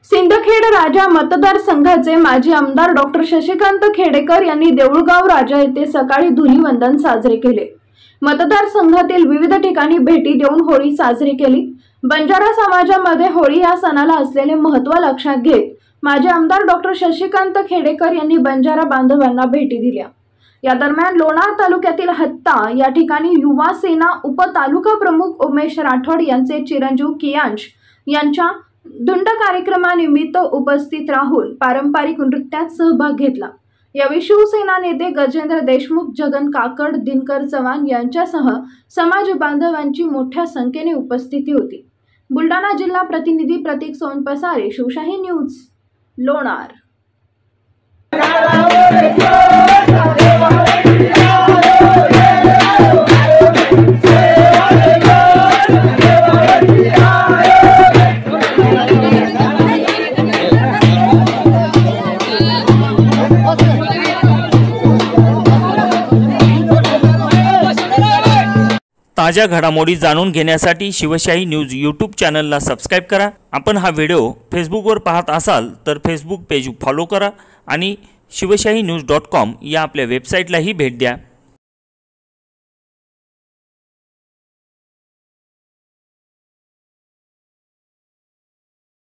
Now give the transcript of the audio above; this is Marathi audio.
सिंदखेड राजा मतदारसंघाचे माजी आमदार डॉक्टर शशिकांत खेडेकर यांनी देऊळगाव राजा येथे सकाळी धुलीवंदन साजरे केले। मतदारसंघातील विविध ठिकाणी भेटी देऊन होळी साजरी केली। बंजारा समाजामध्ये होळी या सणाला असलेले महत्त्व लक्षात घेत माजी आमदार डॉक्टर शशिकांत खेडेकर यांनी बंजारा बांधवांना भेटी दिल्या। या दरम्यान लोणार तालुक्यातील हत्ता या ठिकाणी युवा सेना उपतालुका प्रमुख उमेश राठोड यांचे चिरंजीव कियांश यांच्या धुंड कार्यक्रमानिमित्त उपस्थित राहून पारंपरिक नृत्यात सहभाग घेतला। यावेळी शिवसेना नेते गजेंद्र देशमुख, जगन काकड, दिनकर चव्हाण यांच्यासह समाज बांधवांची मोठ्या संख्येने उपस्थिती होती। बुलढाणा जिल्हा प्रतिनिधी प्रतीक सोनपसारे, शिवशाही न्यूज, लोणार। ताज्या घडामोडी जाणून घेण्यासाठी शिवशाही न्यूज यूट्यूब चॅनलला सबस्क्राइब करा। आपण हा व्हिडिओ फेसबुकवर पाहत असाल तर फेसबुक पेज फॉलो करा आणि शिवशाही न्यूज.com या आपल्या वेबसाईटलाही भेट द्या।